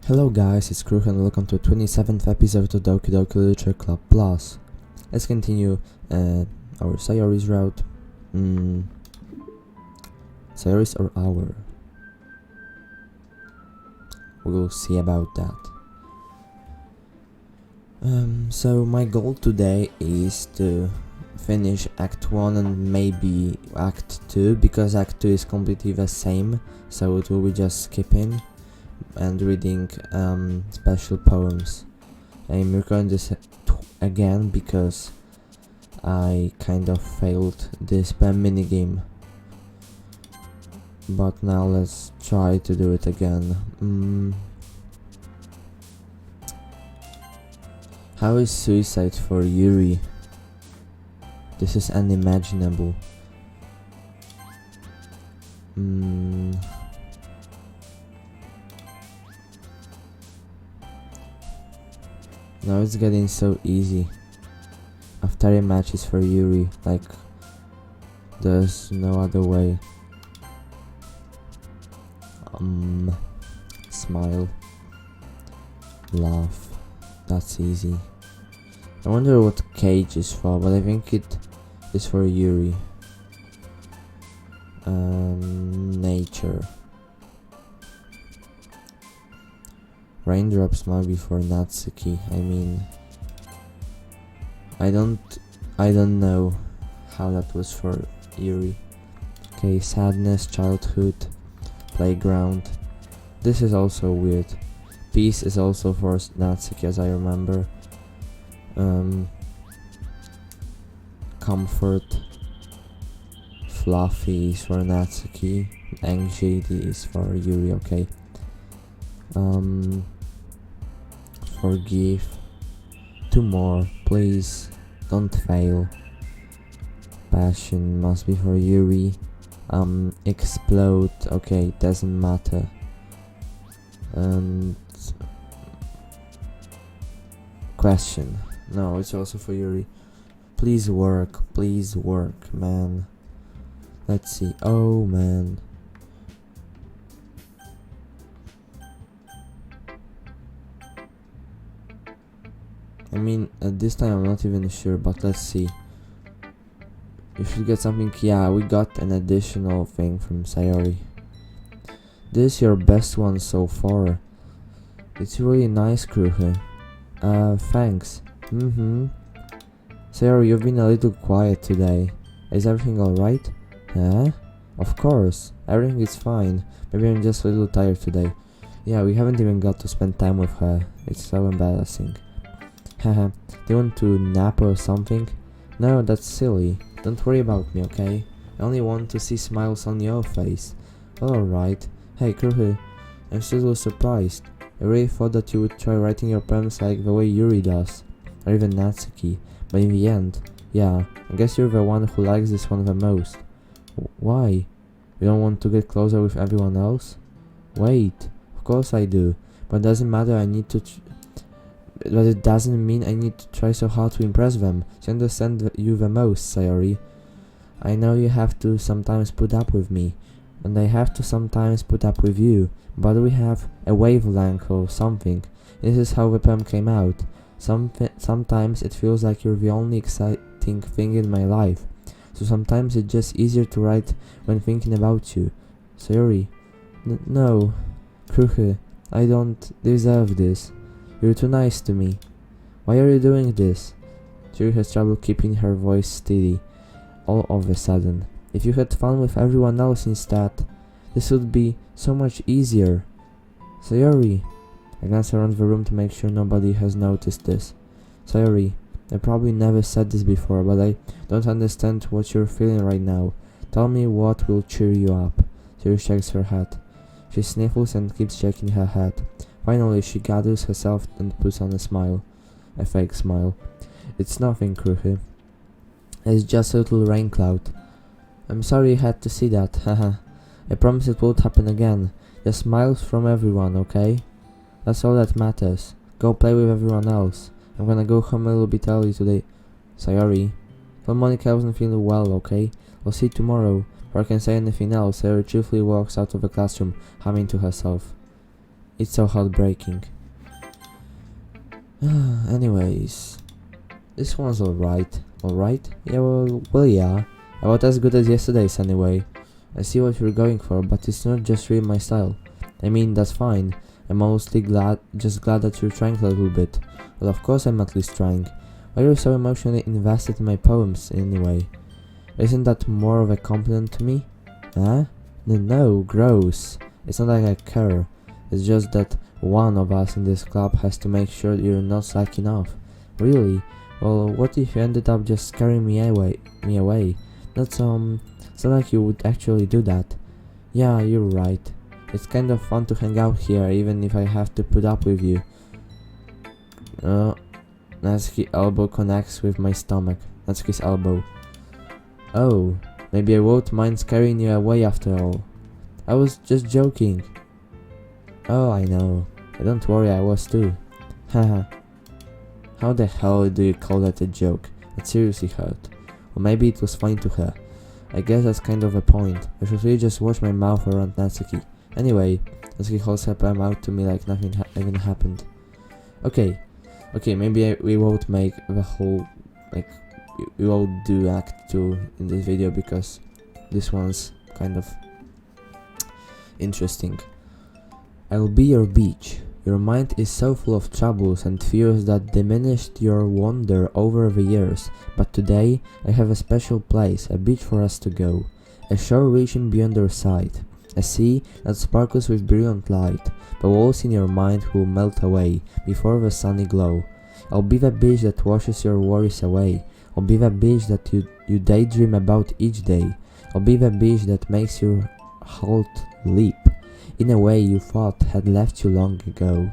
Hello guys, it's Kruk and welcome to the 27th episode of Doki Literature Club Plus. Let's continue our Sayori's route. Sayori's or our? We will see about that. So my goal today is to finish Act 1 and maybe Act 2, because Act 2 is completely the same, so it will be just skipping and reading special poems. I'm recording this again because I kind of failed this minigame, but now let's try to do it again. How is suicide for Yuri? This is unimaginable. Now it's getting so easy. After a match is for Yuri, like there's no other way. Smile, laugh, that's easy. I wonder what cage is for, but I think it is for Yuri. Nature. Raindrops might be for Natsuki. I mean, I don't know how that was for Yuri. Okay, sadness, childhood, playground. This is also weird. Peace is also for Natsuki, as I remember. Comfort, fluffy is for Natsuki. Anxiety is for Yuri. Okay. Forgive. 2 more, please. Don't fail. Passion must be for Yuri. Explode. Okay, doesn't matter. And question. No, it's also for Yuri. Please work, man. Let's see. Oh man. I mean, at this time I'm not even sure, but let's see. You should get something. Yeah, we got an additional thing from Sayori. This is your best one so far. It's really nice, Kruhe. Thanks. Sayori, you've been a little quiet today. Is everything alright? Huh? Of course, everything is fine. Maybe I'm just a little tired today. Yeah, we haven't even got to spend time with her. It's so embarrassing. Haha, do you want to nap or something? No, that's silly. Don't worry about me, okay? I only want to see smiles on your face. Well, alright. Hey, Kruhe, I'm still surprised. I really thought that you would try writing your poems like the way Yuri does, or even Natsuki, but in the end, yeah, I guess you're the one who likes this one the most. Why? You don't want to get closer with everyone else? Wait, of course I do, but it doesn't matter. But it doesn't mean I need to try so hard to impress them. To understand you the most, Sayori. I know you have to sometimes put up with me, and I have to sometimes put up with you, but we have a wavelength or something. This is how the poem came out. Sometimes it feels like you're the only exciting thing in my life, so sometimes it's just easier to write when thinking about you. Sayori. No. Kruhe, I don't deserve this. You're too nice to me. Why are you doing this? Yuri has trouble keeping her voice steady all of a sudden. If you had fun with everyone else instead, this would be so much easier. Sayori. I glance around the room to make sure nobody has noticed this. Sayori, I probably never said this before, but I don't understand what you're feeling right now. Tell me what will cheer you up. Sayori shakes her head. She sniffles and keeps shaking her head. Finally, she gathers herself and puts on a smile. A fake smile. It's nothing, Kruhe. It's just a little rain cloud. I'm sorry you had to see that, haha. I promise it won't happen again. Just smiles from everyone, okay? That's all that matters. Go play with everyone else. I'm gonna go home a little bit early today. Sayori. Tell Monica I wasn't feeling well, okay? I'll see you tomorrow. Before I can say anything else, Sayori cheerfully walks out of the classroom, humming to herself. It's so heartbreaking. Anyways, this one's alright. Alright? Yeah, well, yeah. About as good as yesterday's anyway. I see what you're going for, but it's not just really my style. I mean, that's fine. I'm mostly glad that you're trying a little bit. Well, of course I'm at least trying. Why are you so emotionally invested in my poems anyway? Isn't that more of a compliment to me? Huh? No, gross. It's not like I care. It's just that one of us in this club has to make sure you're not slacking off. Really? Well, what if you ended up just scaring me away? That's it's not like you would actually do that. Yeah, you're right. It's kind of fun to hang out here, even if I have to put up with you. Natsuki's elbow connects with my stomach. Natsuki's elbow. Oh, maybe I won't mind scaring you away after all. I was just joking. Oh, I know. Don't worry, I was too. Haha. How the hell do you call that a joke? That seriously hurt. Or maybe it was funny to her. I guess that's kind of a point. I should really just watch my mouth around Natsuki. Anyway, Natsuki holds her palm out to me like nothing even happened. Okay, maybe we won't make the whole, we won't do act 2 in this video because this one's kind of interesting. I'll be your beach. Your mind is so full of troubles and fears that diminished your wonder over the years, but today I have a special place, a beach for us to go, a shore reaching beyond your sight, a sea that sparkles with brilliant light. The walls in your mind will melt away before the sunny glow. I'll be the beach that washes your worries away. I'll be the beach that you daydream about each day. I'll be the beach that makes your heart leap in a way you thought had left you long ago.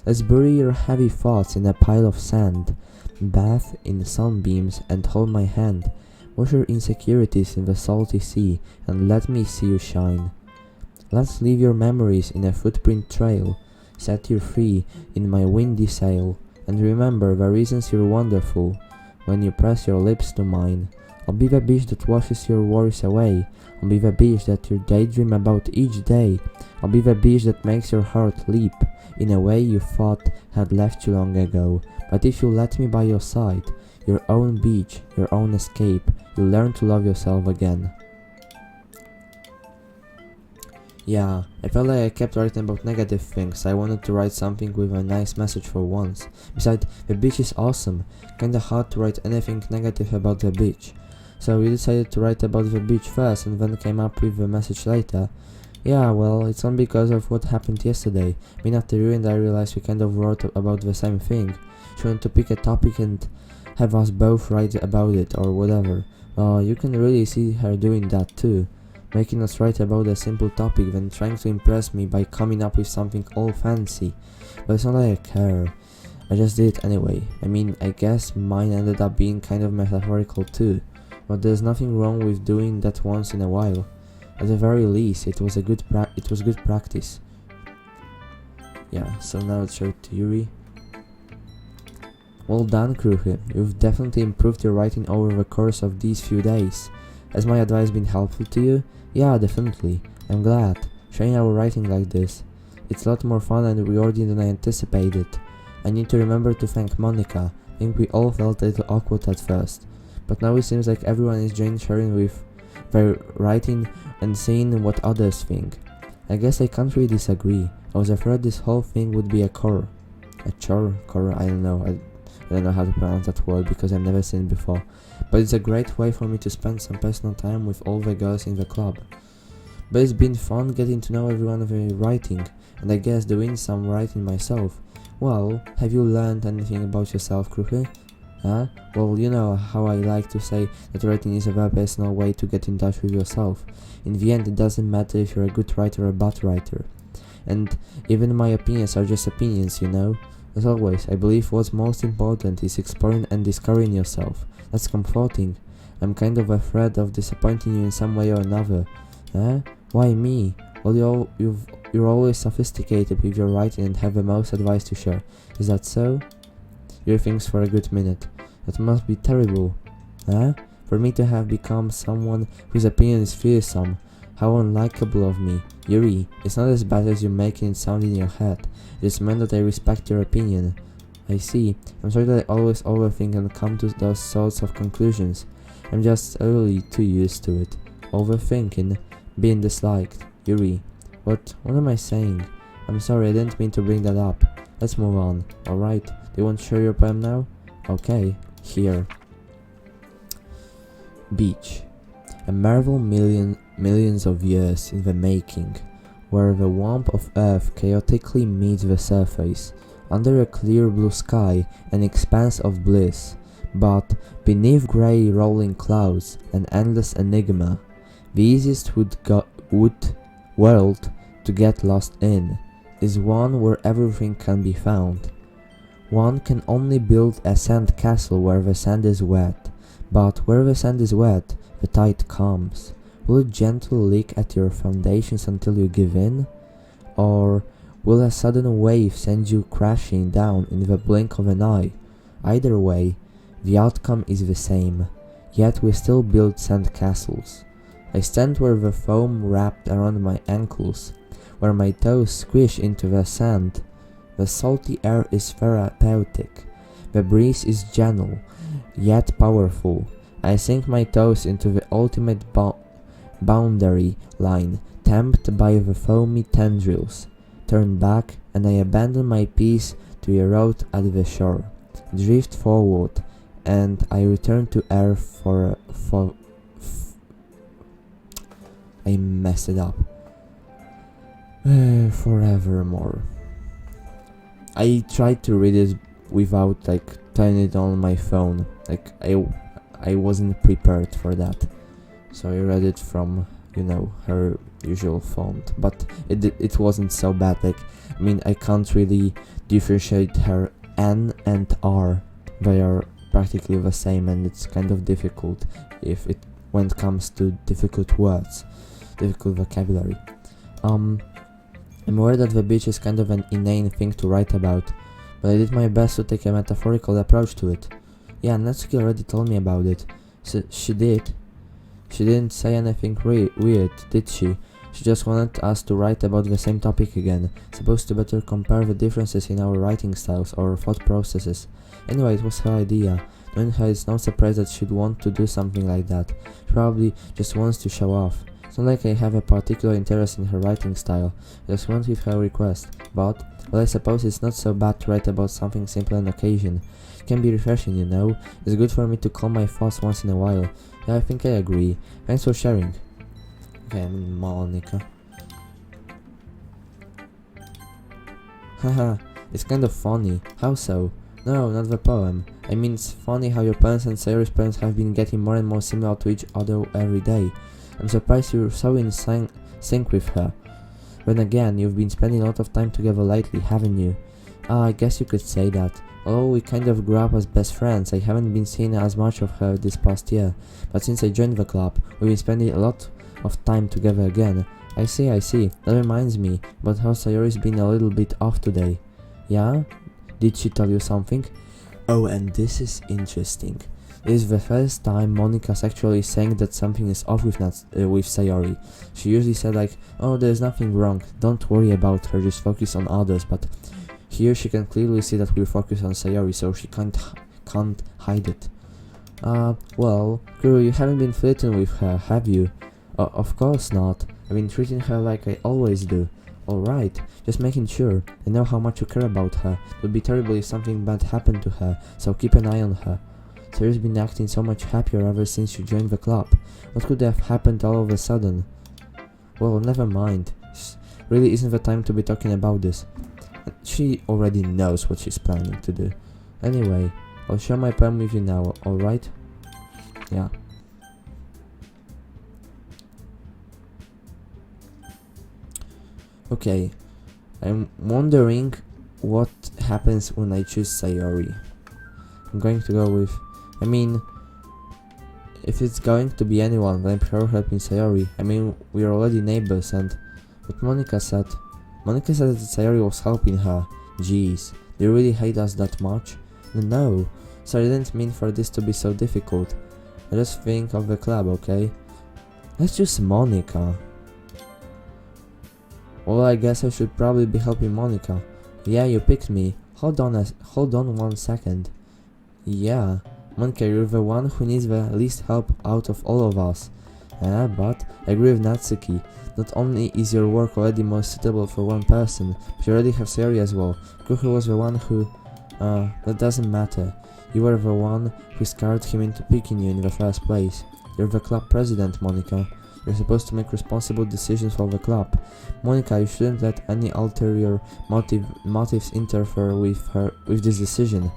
Let's bury your heavy thoughts in a pile of sand, bathe in sunbeams and hold my hand. Wash your insecurities in the salty sea and let me see you shine. Let's leave your memories in a footprint trail, set you free in my windy sail, and remember the reasons you're wonderful when you press your lips to mine. I'll be the beach that washes your worries away. I'll be the beach that you daydream about each day. I'll be the beach that makes your heart leap in a way you thought had left you long ago. But if you let me by your side, your own beach, your own escape, you'll learn to love yourself again. Yeah, I felt like I kept writing about negative things. I wanted to write something with a nice message for once. Besides, the beach is awesome. Kinda hard to write anything negative about the beach. So we decided to write about the beach first and then came up with the message later. Yeah, well, it's not because of what happened yesterday. I mean, after you and I realized we kind of wrote about the same thing. She wanted to pick a topic and have us both write about it or whatever. You can really see her doing that too. Making us write about a simple topic, then trying to impress me by coming up with something all fancy. But it's not like I care. I just did it anyway. I mean, I guess mine ended up being kind of metaphorical too. But there's nothing wrong with doing that once in a while. At the very least, it was good practice. Yeah, so now it's your to Yuri. Well done, Kruhe. You've definitely improved your writing over the course of these few days. Has my advice been helpful to you? Yeah, definitely. I'm glad. Sharing our writing like this. It's a lot more fun and rewarding than I anticipated. I need to remember to thank Monica. I think we all felt a little awkward at first. But now it seems like everyone is joining sharing with their writing and seeing what others think. I guess I can't really disagree. I was afraid this whole thing would be a chore. A chore? I don't know. I don't know how to pronounce that word because I've never seen it before. But it's a great way for me to spend some personal time with all the girls in the club. But it's been fun getting to know everyone of your writing, and I guess doing some writing myself. Well, have you learned anything about yourself, Kruhe? Huh? Well, you know how I like to say that writing is a very personal way to get in touch with yourself. In the end, it doesn't matter if you're a good writer or a bad writer. And even my opinions are just opinions, you know? As always, I believe what's most important is exploring and discovering yourself. That's comforting. I'm kind of afraid of disappointing you in some way or another. Huh? Why me? Well, you're always sophisticated with your writing and have the most advice to share. Is that so? Your things for a good minute. That must be terrible. Huh? For me to have become someone whose opinion is fearsome. How unlikable of me. Yuri, it's not as bad as you make it sound in your head. It just meant that I respect your opinion. I see. I'm sorry that I always overthink and come to those sorts of conclusions. I'm just really too used to it. Overthinking. Being disliked. Yuri. What am I saying? I'm sorry, I didn't mean to bring that up. Let's move on, alright? Do you want to share your poem now? Okay, here. Beach. A marvel millions of years in the making, where the warmth of earth chaotically meets the surface, under a clear blue sky, an expanse of bliss, but beneath grey rolling clouds, an endless enigma, the easiest world to get lost in, is one where everything can be found. One can only build a sand castle where the sand is wet, but where the sand is wet, the tide comes. Will it gently lick at your foundations until you give in? Or will a sudden wave send you crashing down in the blink of an eye? Either way, the outcome is the same, yet we still build sand castles. I stand where the foam wrapped around my ankles, where my toes squish into the sand. The salty air is therapeutic, the breeze is gentle, yet powerful. I sink my toes into the ultimate boundary line, tempted by the foamy tendrils. Turn back, and I abandon my piece to erode at the shore. Drift forward, and I return to air I messed it up. Forevermore. I tried to read it without turning it on my phone. I wasn't prepared for that, so I read it from her usual font. But it wasn't so bad. I can't really differentiate her N and R. They are practically the same, and it's kind of difficult when it comes to difficult words, difficult vocabulary. I'm aware that the beach is kind of an inane thing to write about, but I did my best to take a metaphorical approach to it. Yeah, Natsuki already told me about it. So she did. She didn't say anything weird, did she? She just wanted us to write about the same topic again, supposed to better compare the differences in our writing styles or thought processes. Anyway, it was her idea. Knowing her, it's no surprise that she'd want to do something like that. She probably just wants to show off. It's not like I have a particular interest in her writing style, I just went with her request, but, well, I suppose it's not so bad to write about something simple on occasion. It can be refreshing, It's good for me to calm my thoughts once in a while. Yeah, I think I agree. Thanks for sharing. Okay, Monica. Haha, it's kind of funny. How so? No, not the poem. I mean, it's funny how your parents and Sayori's parents have been getting more and more similar to each other every day. I'm surprised you're so in sync with her. Then again, you've been spending a lot of time together lately, haven't you? I guess you could say that. Although we kind of grew up as best friends, I haven't been seeing as much of her this past year. But since I joined the club, we've been spending a lot of time together again. I see. That reminds me about how Sayori's been a little bit off today. Yeah? Did she tell you something? Oh, and this is interesting. It is the first time Monica's actually saying that something is off with Sayori. She usually said oh, there's nothing wrong, don't worry about her, just focus on others, but here she can clearly see that we focus on Sayori, so she can't hide it. Well, Kuro, you haven't been flirting with her, have you? Of course not. I've been treating her like I always do. Alright, just making sure. I know how much you care about her. It would be terrible if something bad happened to her, so keep an eye on her. Sayori's been acting so much happier ever since you joined the club. What could have happened all of a sudden? Well, never mind. Really isn't the time to be talking about this. She already knows what she's planning to do. Anyway, I'll share my poem with you now, alright? Yeah. Okay, I'm wondering what happens when I choose Sayori. I'm going to go with... if it's going to be anyone, then I prefer helping Sayori. We're already neighbors and... What Monica said that Sayori was helping her. Jeez, they really hate us that much? No, sorry, I didn't mean for this to be so difficult. I just think of the club, okay? Let's choose Monica. Well, I guess I should probably be helping Monica. Yeah, you picked me. Hold on 1 second. Yeah, Monica, you're the one who needs the least help out of all of us. But I agree with Natsuki. Not only is your work already most suitable for one person, but you already have Sayori as well. Kruche was the one who... that doesn't matter. You were the one who scared him into picking you in the first place. You're the club president, Monica. You're supposed to make responsible decisions for the club. Monica, you shouldn't let any ulterior motives interfere with this decision.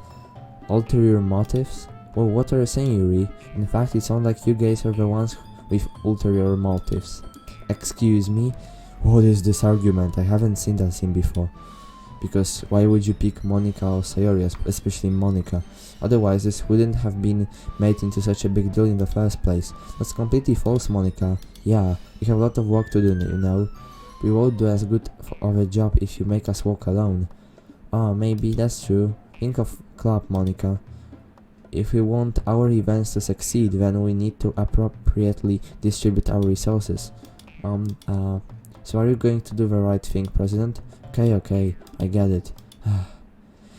Ulterior motives? Well, what are you saying, Yuri? In fact, it sounds like you guys are the ones with ulterior motives. Excuse me? What is this argument? I haven't seen that scene before. Because why would you pick Monica or Sayori, especially Monica? Otherwise, this wouldn't have been made into such a big deal in the first place. That's completely false, Monica. Yeah, we have a lot of work to do, you know. We won't do as good of a job if you make us walk alone. Maybe that's true. Think of club, Monica. If we want our events to succeed, then we need to appropriately distribute our resources. So are you going to do the right thing, President? Okay, I get it.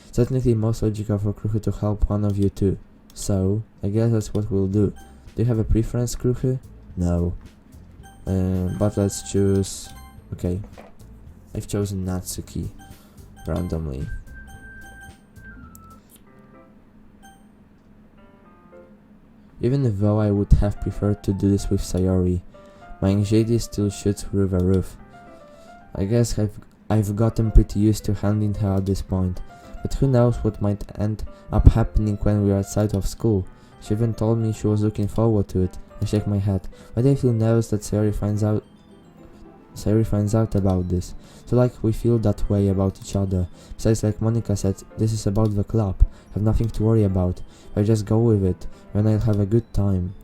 It's definitely most logical for Kruche to help one of you too. So, I guess that's what we'll do. Do you have a preference, Kruche? No. But let's choose... Okay. I've chosen Natsuki. Randomly. Even though I would have preferred to do this with Sayori, my anxiety still shoots through the roof. I guess I've gotten pretty used to handling her at this point, but who knows what might end up happening when we're outside of school. She even told me she was looking forward to it. I shake my head, but I feel nervous that Sayori finds out about this. So like we feel that way about each other. Besides, like Monica said, this is about the club. I have nothing to worry about. I just go with it, and I'll have a good time.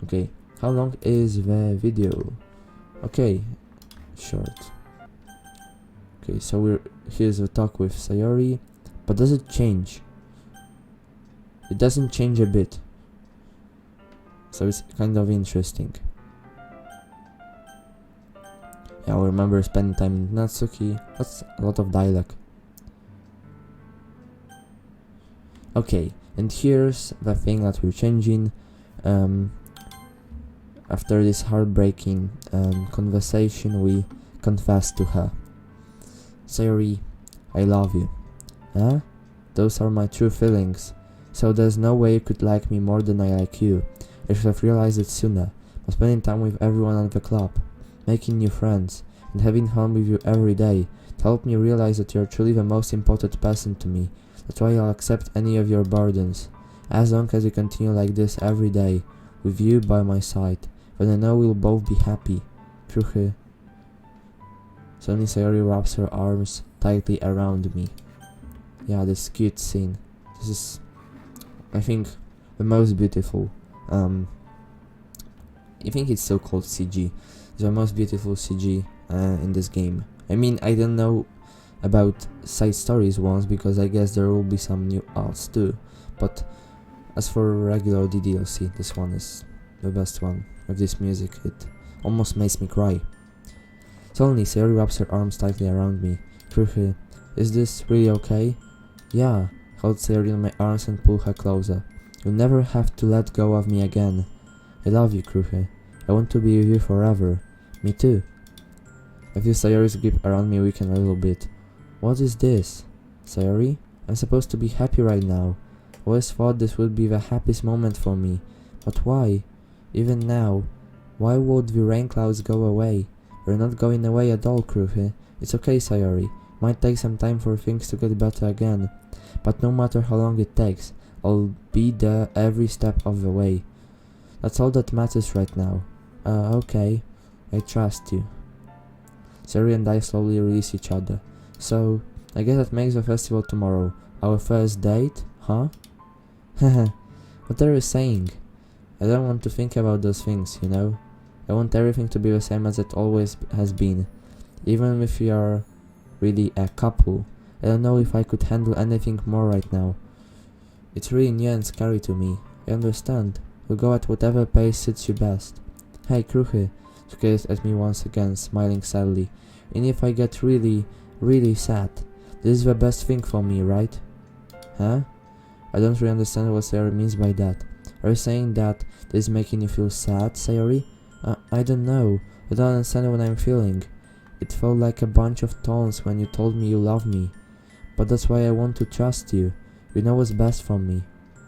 Okay, how long is the video? Okay, short. Okay, so here's the talk with Sayori, but does it change? It doesn't change a bit. So it's kind of interesting. Yeah, I remember spending time with Natsuki. That's a lot of dialogue. Okay, and here's the thing that we're changing. After this heartbreaking conversation, we confess to her. Sayori, I love you. Huh? Those are my true feelings. So there's no way you could like me more than I like you. I should have realized it sooner. But spending time with everyone at the club, making new friends, and having fun with you every day helped me realize that you're truly the most important person to me. That's why I'll accept any of your burdens. As long as you continue like this every day, with you by my side, then I know we'll both be happy. Kruche. Suddenly Sayori wraps her arms tightly around me. Yeah, this cute scene. This is, I think, the most beautiful. I think it's still called CG. It's the most beautiful CG in this game. I mean, I don't know about side stories ones because I guess there will be some new arts too. But as for regular DDLC, this one is the best one. With this music, it almost makes me cry. Suddenly, Sayori wraps her arms tightly around me. Kruche, is this really okay? Yeah. Hold Sayori in my arms and pull her closer. You'll never have to let go of me again. I love you, Kruche. I want to be with you forever. Me too. I feel Sayori's grip around me weaken a little bit. What is this? Sayori? I'm supposed to be happy right now. I always thought this would be the happiest moment for me. But why? Even now. Why would the rainclouds go away? We're not going away at all, Kruche. It's okay, Sayori. Might take some time for things to get better again. But no matter how long it takes, I'll be there every step of the way. That's all that matters right now. Okay. I trust you. Sayori and I slowly release each other. So, I guess that makes the festival tomorrow. Our first date? Huh? Haha. What are you saying? I don't want to think about those things, you know? I want everything to be the same as it always has been. Even if we are really a couple, I don't know if I could handle anything more right now. It's really new and scary to me. I understand. We'll go at whatever pace suits you best. Hey, Kruche, She gazed at me once again, smiling sadly. And if I get really, really sad, this is the best thing for me, right? Huh? I don't really understand what Sayori means by that. Are you saying that this is making you feel sad, Sayori? I don't know. I don't understand what I'm feeling. It felt like a bunch of thorns when you told me you love me. But that's why I want to trust you. You know what's best for me.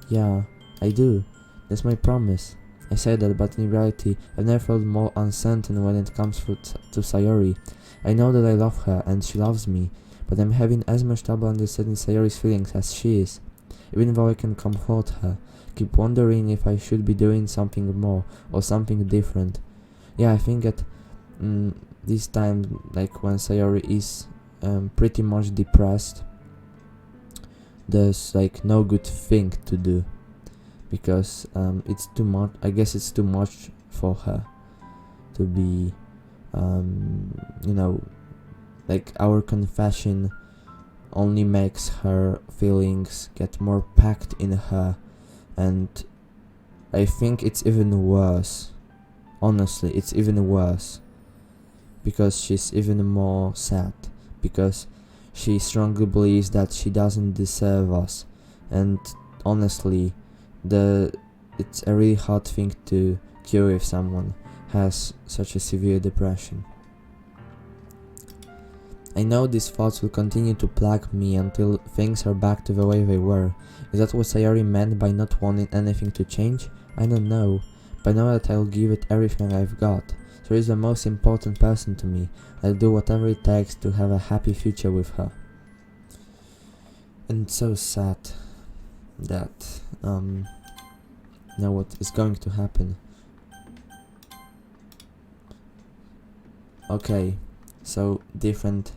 Yeah, I do. That's my promise. I say that, but in reality, I've never felt more uncertain when it comes to Sayori. I know that I love her, and she loves me, but I'm having as much trouble understanding Sayori's feelings as she is. Even though I can comfort her, keep wondering if I should be doing something more, or something different. Yeah, I think that this time, like when Sayori is pretty much depressed, there's like no good thing to do, because it's too much. I guess it's too much for her to be, you know, like our confession only makes her feelings get more packed in her, and I think it's even worse. Honestly, it's even worse, because she's even more sad, because she strongly believes that she doesn't deserve us, and honestly, it's a really hard thing to cure if someone has such a severe depression. I know these thoughts will continue to plague me until things are back to the way they were. Is that what Sayori meant by not wanting anything to change? I don't know, but I know that I'll give it everything I've got. She is the most important person to me. I'll do whatever it takes to have a happy future with her. And it's so sad that now what is going to happen. Okay, so different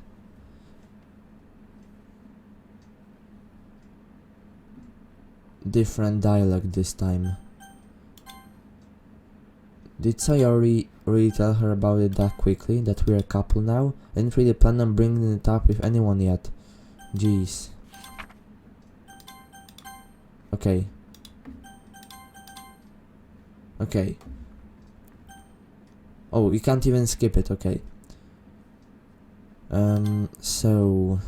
dialogue this time. Did Sayori really tell her about it that quickly, that we're a couple now? I didn't really plan on bringing it up with anyone yet. Jeez. Okay. Okay. Oh, you can't even skip it, okay. So...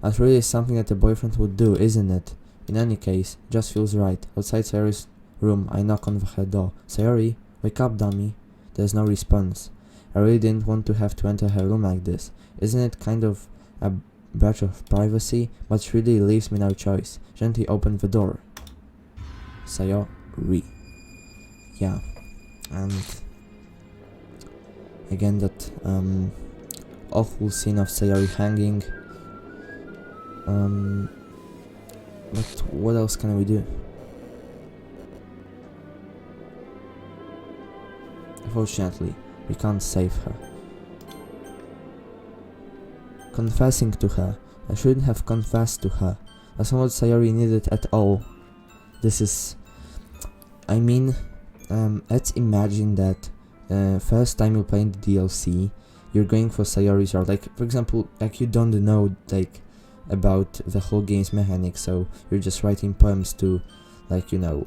That really is something that a boyfriend would do, isn't it? In any case, just feels right. Outside Sayori's room, I knock on her door. Sayori, wake up, dummy. There's no response. I really didn't want to have to enter her room like this. Isn't it kind of a breach of privacy? But it really leaves me no choice. Gently open the door. Sayori. Yeah. And again that awful scene of Sayori hanging. But what else can we do? Unfortunately, we can't save her. Confessing to her. I shouldn't have confessed to her. That's not what Sayori needed at all. This is... I mean, let's imagine that first time you're playing the DLC, you're going for Sayori's route. Like, for example, like you don't know, like, about the whole game's mechanics, so you're just writing poems to, like, you know,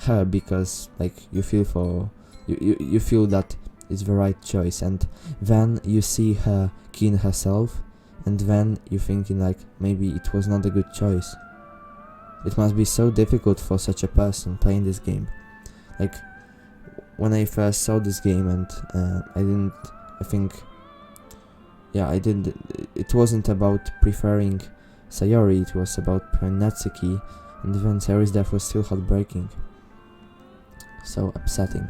her because, like, you feel for... You feel that it's the right choice, and then you see her killing herself, and then you're thinking like maybe it was not a good choice. It must be so difficult for such a person playing this game. Like when I first saw this game, and it wasn't about preferring Sayori, it was about preferring Natsuki, and then Sayori's death was still heartbreaking. So upsetting.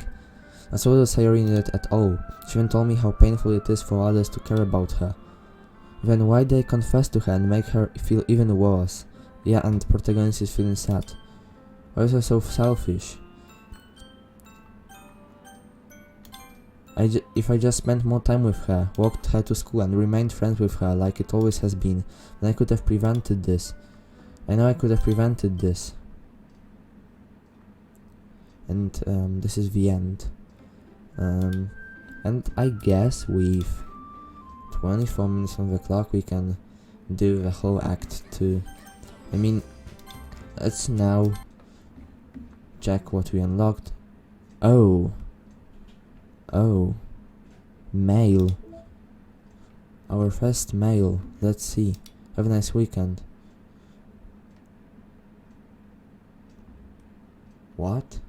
I saw that Sayori needed at all. She even told me how painful it is for others to care about her. Then why did I confess to her and make her feel even worse? Yeah, and the protagonist is feeling sad. Why was I so selfish? If I just spent more time with her, walked her to school and remained friends with her like it always has been, then I could have prevented this. I know I could have prevented this. And this is the end. And I guess with 24 minutes on the clock we can do the whole act 2. I mean, let's now check what we unlocked. Oh, Oh, mail. Our first mail. Let's see. Have a nice weekend. What?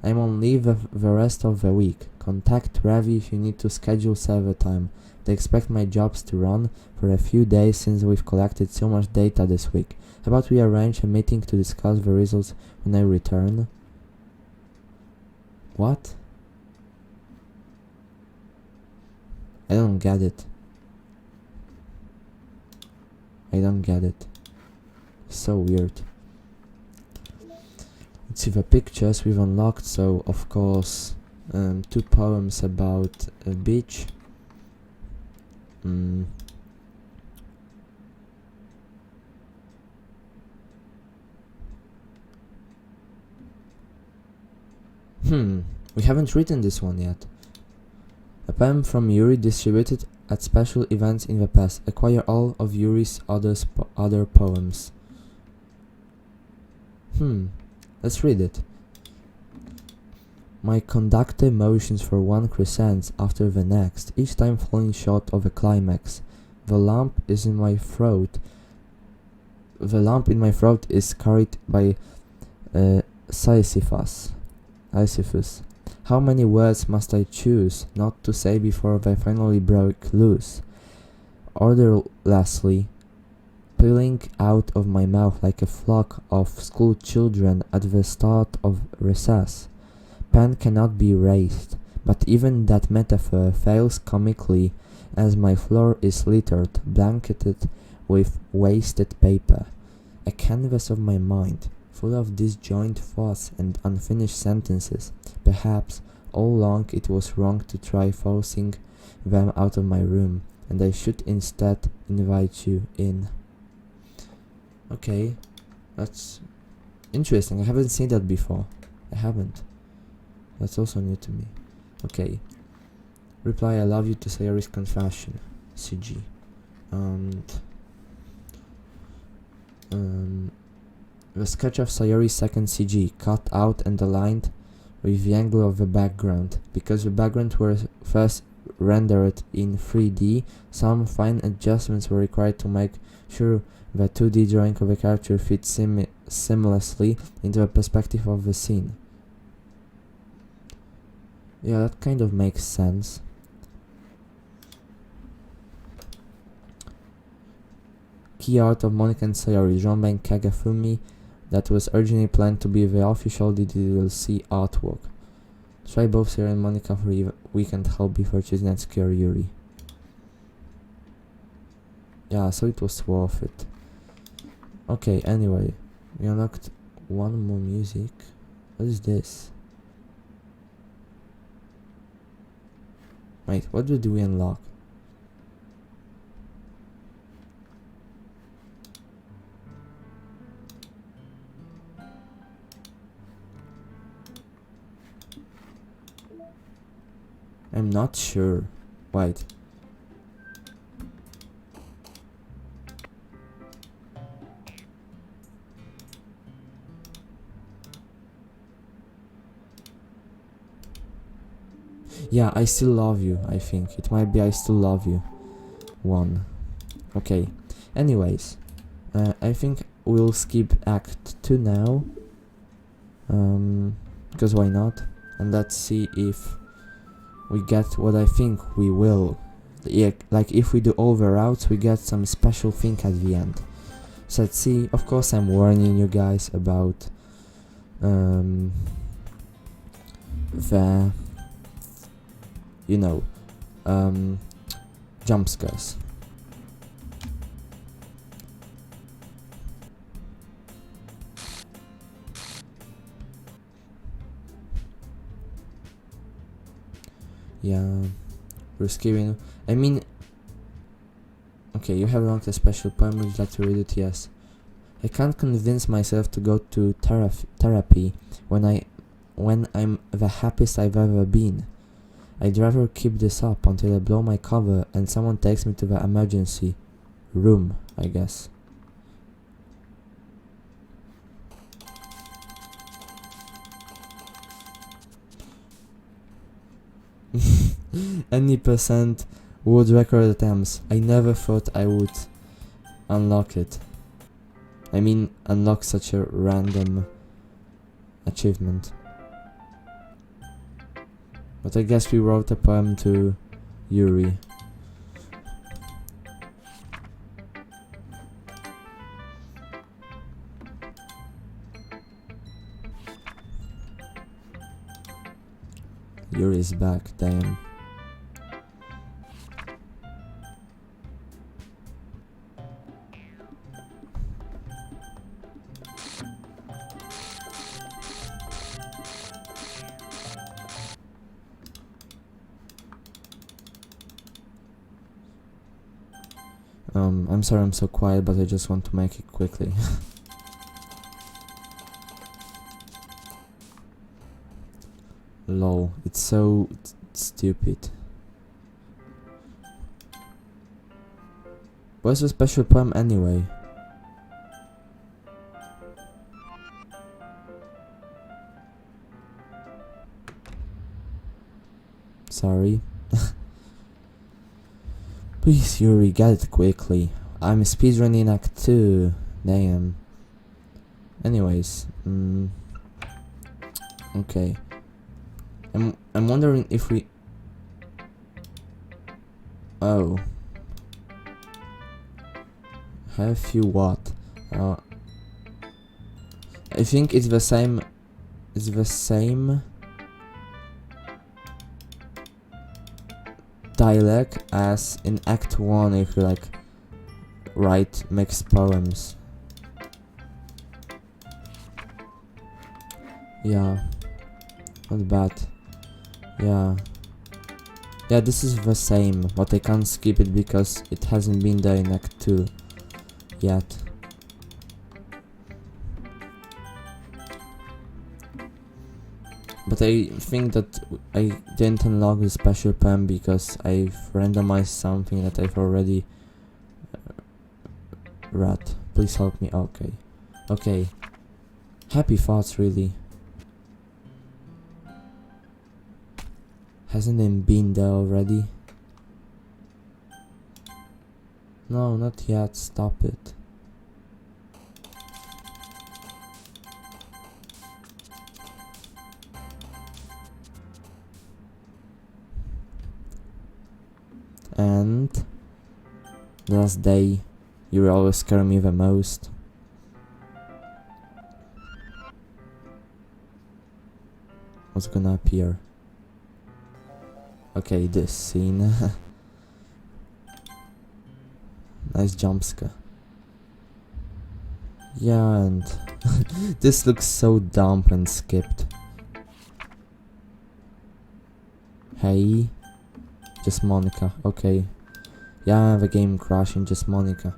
I'm on leave the rest of the week. Contact Ravi if you need to schedule server time. They expect my jobs to run for a few days since we've collected so much data this week. How about we arrange a meeting to discuss the results when I return? What? I don't get it. I don't get it. So weird. Let's see the pictures we've unlocked, so of course 2 poems about a beach. We haven't written this one yet. A poem from Yuri distributed at special events in the past. Acquire all of Yuri's other poems. Let's read it. My conductor motions for one crescent after the next, each time falling short of a climax. The lump in my throat is carried by Sisyphus. How many words must I choose not to say before they finally break loose? Orderlessly, spilling out of my mouth like a flock of school children at the start of recess. Pen cannot be erased, but even that metaphor fails comically as my floor is littered, blanketed with wasted paper. A canvas of my mind, full of disjointed thoughts and unfinished sentences. Perhaps all along it was wrong to try forcing them out of my room, and I should instead invite you in. Okay, that's interesting. I haven't seen that before. I haven't. That's also new to me. Okay. Reply I love you to Sayori's confession. CG. And the sketch of Sayori's second CG, cut out and aligned with the angle of the background. Because the background was first rendered in 3D, some fine adjustments were required to make sure the 2D drawing of the character fits seamlessly into the perspective of the scene. Yeah, that kind of makes sense. Key art of Monica and Sayori, drawn by Kagafumi, that was originally planned to be the official DLC artwork. Try both Sayori and Monica for a weekend help before choosing and secure Yuri. Yeah, so it was worth it. Okay, anyway, we unlocked one more music. What is this? Wait, what did we unlock? I'm not sure. Wait. Yeah, I still love you, I think. It might be I still love you. 1. Okay. Anyways, I think we'll skip Act 2 now. Because why not? And let's see if we get what I think we will. Yeah, like if we do all the routes, we get some special thing at the end. So let's see. Of course, I'm warning you guys about the jump scares. Yeah, we're skipping. I mean, okay, you have unlocked a special poem. Would you like to read it? Yes. I can't convince myself to go to therapy when I'm the happiest I've ever been. I'd rather keep this up until I blow my cover and someone takes me to the emergency room, I guess. Any percent would record attempts. I never thought I would unlock it. I mean, unlock such a random achievement. But I guess we wrote a poem to Yuri. Yuri is back, damn. I'm sorry I'm so quiet, but I just want to make it quickly. Lol, it's so stupid. What's the special poem anyway? Sorry. Please, Yuri, get it quickly. I'm speedrunning Act 2. Damn. Anyways, okay. I'm wondering if we... Oh. Have you what? I think it's the same... It's the same... dialect as in Act 1 if you like write mixed poems. Yeah, not bad. Yeah, this is the same, but I can't skip it because it hasn't been there in Act 2 yet. But I think that I didn't unlock the special poem because I've randomized something that I've already read. Please help me. Okay. Happy thoughts, really. Hasn't it been there already? No, not yet. Stop it. And the last day, you will always scare me the most. What's gonna appear? Okay, this scene. Nice jump scare. Yeah, and this looks so dumb and skipped. Hey. Just Monica, okay. Yeah, the game crashing, just Monica.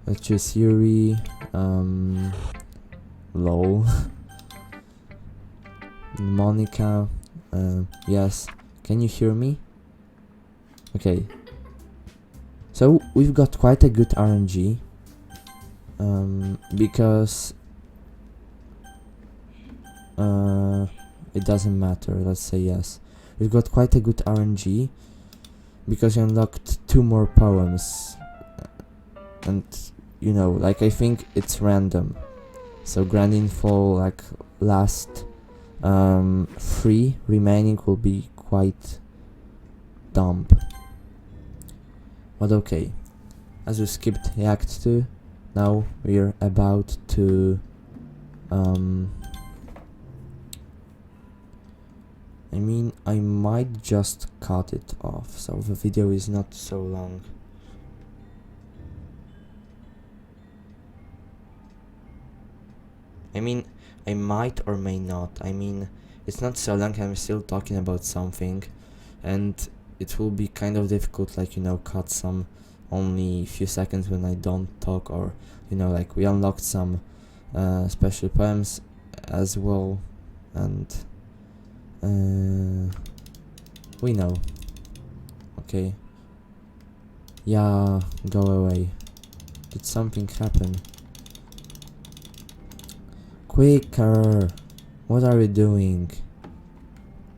Let's choose Yuri. Lol. Monica. Yes. Can you hear me? Okay. So we've got quite a good RNG. Because it doesn't matter, let's say yes. We've got quite a good RNG because we unlocked 2 more poems. And you know, like I think it's random. So grand info, like last 3 remaining will be quite dumb. But okay. As we skipped Act 2, now we're about to I mean, I might just cut it off, so the video is not so long. I mean, I might or may not. I mean, it's not so long, I'm still talking about something, and it will be kind of difficult, like, you know, cut some only few seconds when I don't talk, or, you know, like, we unlocked some special poems as well, and we know. Okay. Yeah, go away. Did something happen? Quicker! What are you doing?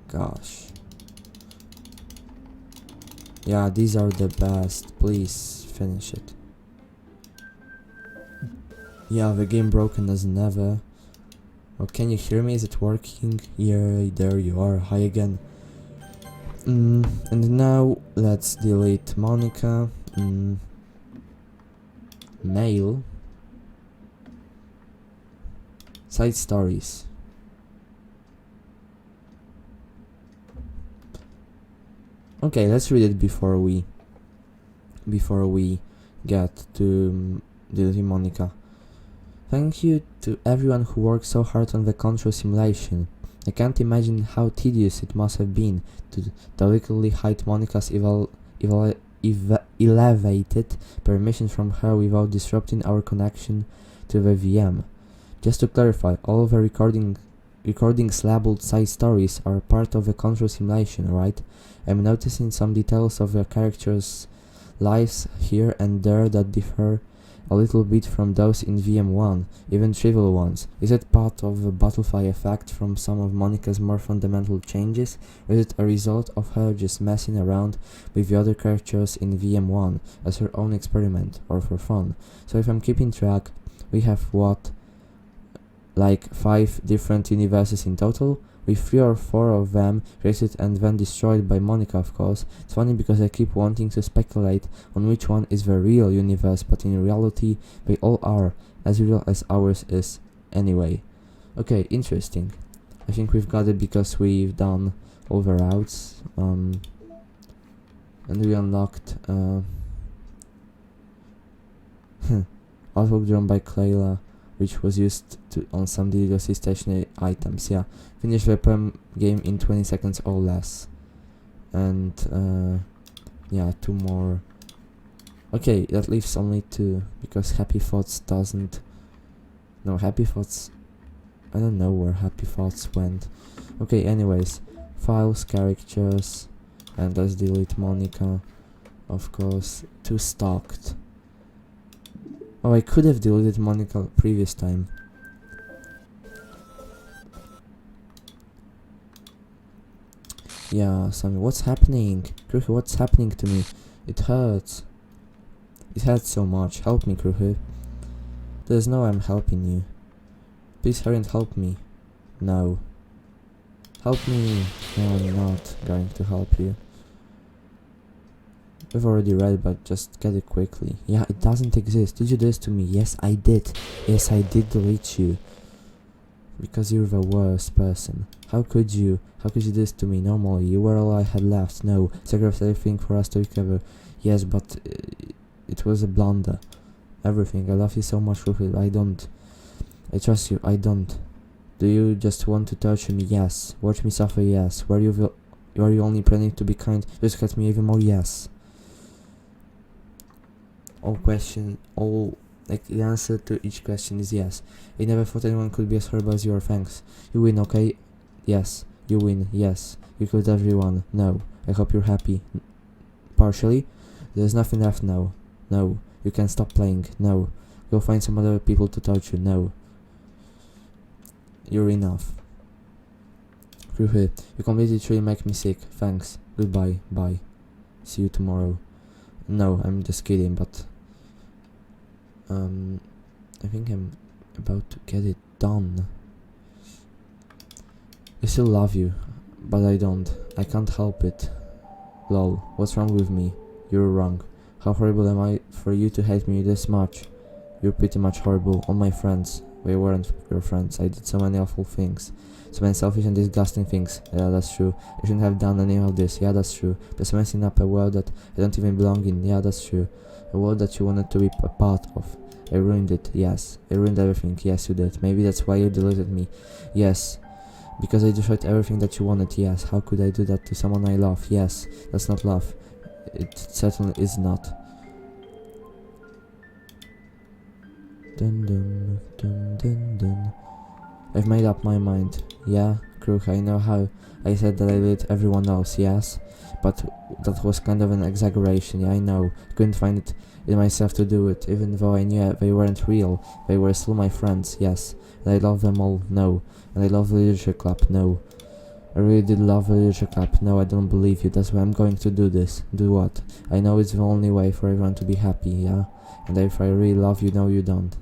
Gosh. Yeah, these are the best. Please finish it. Yeah, the game broken as never. Oh, can you hear me? Is it working? Yeah, there you are. Hi again. And now let's delete Monica. Mail. Side stories. Okay, let's read it before we get to deleting Monica. Thank you to everyone who worked so hard on the control simulation. I can't imagine how tedious it must have been to delicately hide Monica's elevated permission from her without disrupting our connection to the VM. Just to clarify, all the recordings labeled side stories are part of the control simulation, right? I'm noticing some details of the characters' lives here and there that differ a little bit from those in VM1, even trivial ones. Is it part of the butterfly effect from some of Monica's more fundamental changes, or is it a result of her just messing around with the other characters in VM1 as her own experiment, or for fun? So if I'm keeping track, we have what, like 5 different universes in total, with 3 or 4 of them created and then destroyed by Monica, of course. It's funny because I keep wanting to speculate on which one is the real universe, but in reality they all are, as real as ours is anyway. Okay, interesting. I think we've got it because we've done all the routes, and we unlocked artwork drawn by Clayla, which was used on some DDoS stationary items. Yeah, finish the perm game in 20 seconds or less. And yeah, 2 more. Okay, that leaves only 2 because Happy Thoughts doesn't. No, Happy Thoughts. I don't know where Happy Thoughts went. Okay, anyways, files, characters, and let's delete Monica. Of course, 2 stocked. Oh, I could have deleted Monica previous time. Yeah, Sammy, what's happening? Kruhu, what's happening to me? It hurts. It hurts so much. Help me, Kruhu. There's no I'm helping you. Please hurry and help me. No. Help me. No, I'm not going to help you. We've already read, but just get it quickly. Yeah, it doesn't exist. Did you do this to me? Yes, I did. Yes, I did delete you. Because you're the worst person. How could you? How could you do this to me? Normally, you were all I had left. No, sacrificed everything for us to recover. Yes, but it was a blunder. Everything. I love you so much, Ruhi. I don't. I trust you. I don't. Do you just want to torture me? Yes. Watch me suffer? Yes. Were you only planning to be kind? Just cut me even more? Yes. The answer to each question is yes. I never thought anyone could be as horrible as you are. Thanks. You win, okay? Yes. You win, yes. You killed everyone. No. I hope you're happy. Partially. There's nothing left now. No. You can stop playing. No. Go find some other people to torture. No. You're enough. You completely truly make me sick. Thanks. Goodbye. Bye. See you tomorrow. No, I'm just kidding, but I think I'm about to get it done. I still love you, but I don't. I can't help it. Lol, what's wrong with me? You're wrong. How horrible am I for you to hate me this much? You're pretty much horrible. All my friends. We weren't your friends. I did so many awful things. So many selfish and disgusting things. Yeah, that's true. I shouldn't have done any of this. Yeah, that's true. Just messing up a world that I don't even belong in. Yeah, that's true. A world that you wanted to be a part of. I ruined it. Yes. I ruined everything. Yes, you did. Maybe that's why you deleted me. Yes. Because I destroyed everything that you wanted. Yes. How could I do that to someone I love? Yes. That's not love. It certainly is not. Dun dun dun dun dun. I've made up my mind. Yeah, Kruk, I know how I said that I did everyone else, yes? But that was kind of an exaggeration, yeah, I know. Couldn't find it in myself to do it, even though I knew they weren't real. They were still my friends, yes. And I love them all, no. And I love the Literature Club, no. I really did love the Literature Club, no, I don't believe you, that's why I'm going to do this. Do what? I know it's the only way for everyone to be happy, yeah? And if I really love you, no you don't.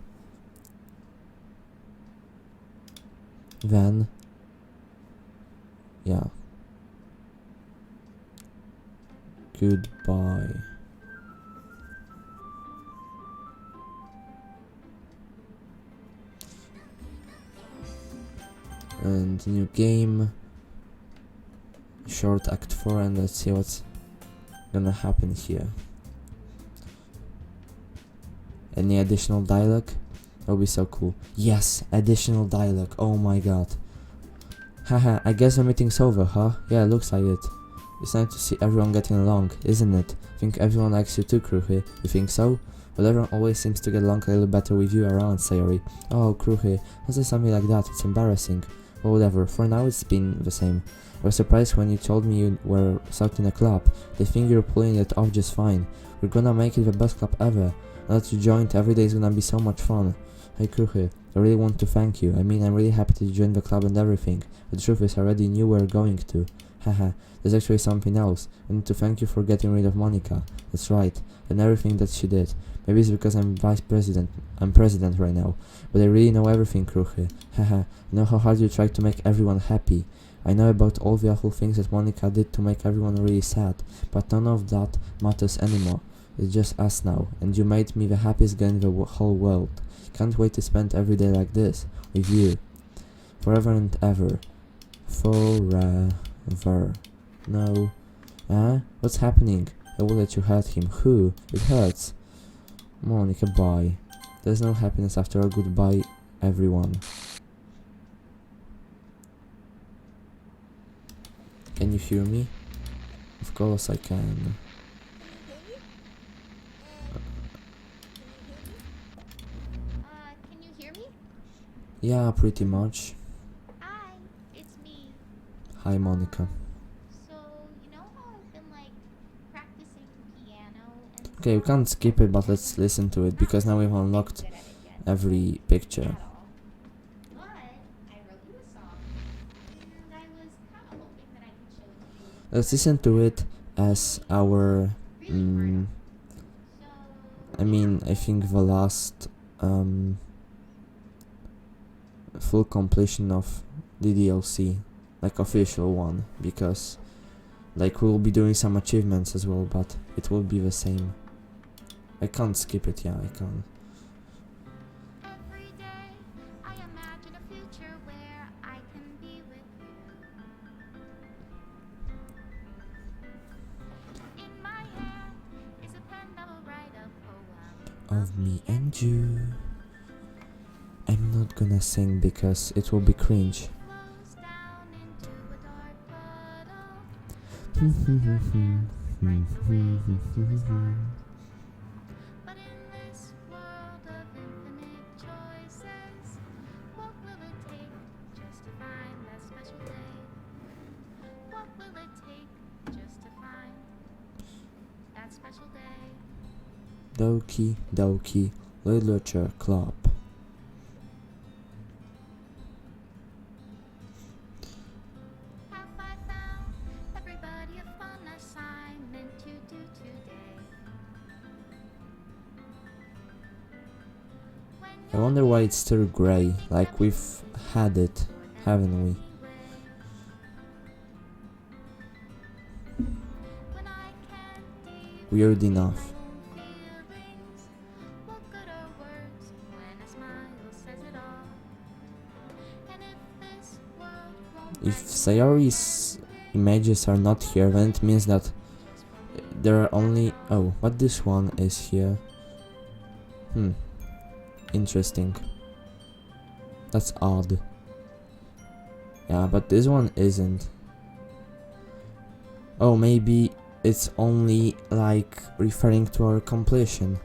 Then... yeah. Goodbye. And new game. Short Act 4, and let's see what's gonna happen here. Any additional dialogue? That would be so cool. Yes, additional dialogue. Oh my god. Haha, I guess the meeting's over, huh? Yeah, looks like it. It's nice to see everyone getting along, isn't it? Think everyone likes you too, Kruhi. You think so? Well, everyone always seems to get along a little better with you around, Sayori. Oh, Kruhi, don't say something like that, it's embarrassing. Well, whatever, for now it's been the same. I was surprised when you told me you were stuck in a club. They think you're pulling it off just fine. We're gonna make it the best club ever. Now that you joined, every day is gonna be so much fun. Hey Kruhi, I really want to thank you. I mean, I'm really happy that you joined the club and everything. But the truth is, I already knew we were going to. Haha, there's actually something else. I need to thank you for getting rid of Monica. That's right, and everything that she did. Maybe it's because I'm vice president. I'm president right now. But I really know everything, Kruhi. Haha, I know how hard you tried to make everyone happy. I know about all the awful things that Monica did to make everyone really sad. But none of that matters anymore. It's just us now, and you made me the happiest guy in the whole world. Can't wait to spend every day like this, with you. Forever and ever. Forever. No. What's happening? I will let you hurt him. Who? It hurts. Monica, bye. There's no happiness after a goodbye, everyone. Can you hear me? Of course I can. Can you hear me? Yeah, pretty much. Hi, it's me. Hi, Monica. So, you know how I've been like practicing piano and Okay, we can't skip it, but let's listen to it, because now we've unlocked every picture. but I wrote you a song and I was kind of hoping that I could show it to you. Let's listen to it as our... So, I think the last full completion of the DLC, like official one, because like we'll be doing some achievements as well, but it will be the same. I can't skip it, yeah, I can't. every day I imagine a future where I can be with you. In my hand is a pen that will write a poem Of me and you. I'm not gonna sing because it will be cringe. flows down into a dark puddle. But in this world of infinite choices, what will it take just to find that special day? What will it take just to find that special day? Doki Doki Literature Club. Have I found everybody a fun assignment to do today? When I wonder why it's still grey, like we've had it, haven't we? when I can't even Weird enough. feelings, what good are words when a smile says it all? And if this world won't If Sayori's images are not here, then it means that there are only... oh, but this one is here. Interesting. That's odd. Yeah, but this one isn't. Oh, maybe it's only like referring to our completion.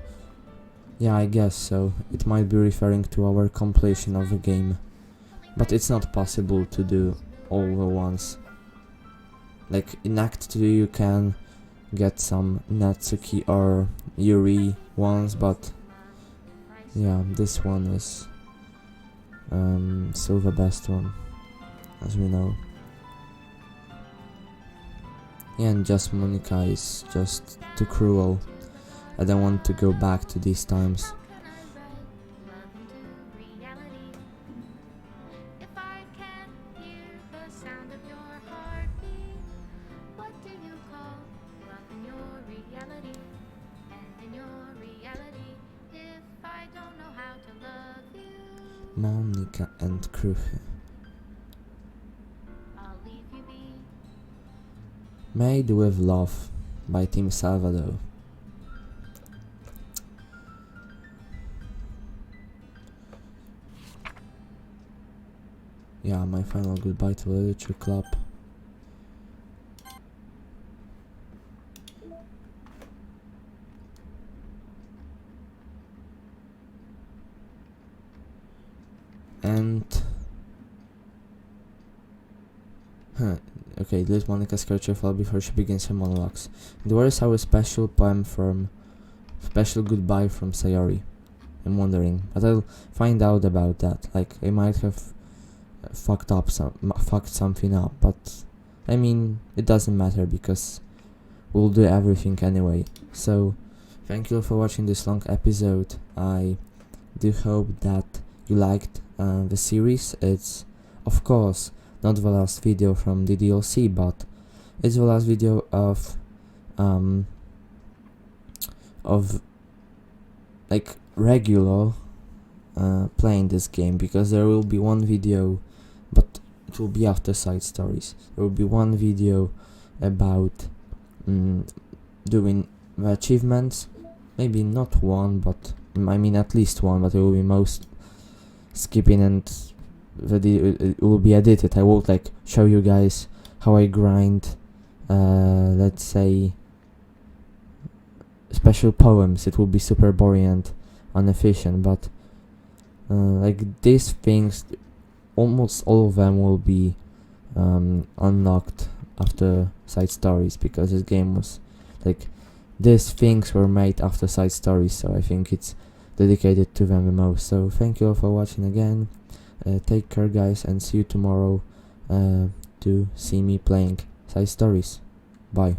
Yeah, I guess so. It might be referring to our completion of the game. But it's not possible to do all the ones. Like in Act 2 you can get some Natsuki or Yuri ones, but yeah, this one is still the best one, as we know. Yeah, and just Monica is just too cruel. I don't want to go back to these times. If I can't hear the sound of your heartbeat, what do you call love in your reality? And in your reality, if I don't know how to love you, Monica and Kruche. I'll leave you be. Made with Love by Team Salvador. Yeah, my final goodbye to Literature Club. And okay, let Monica scratch her fall before she begins her monologues. The words have a special poem from special goodbye from Sayori. I'm wondering, but I'll find out about that. Like, I might have fucked something up, but I mean, it doesn't matter because we'll do everything anyway. So, thank you for watching this long episode. I do hope that you liked the series. It's, of course, not the last video from the DLC, but it's the last video of like regular playing this game, because there will be one video, but it will be after side stories. There will be one video about doing the achievements, maybe not one, but I mean at least one, but it will be most skipping, and it will be edited. I won't like show you guys how I grind let's say special poems. It will be super boring and inefficient, but like these things, almost all of them will be unlocked after side stories, because this game was like, these things were made after side stories, so I think it's dedicated to them the most. So thank you all for watching again. Take care guys, and see you tomorrow to see me playing side stories. Bye.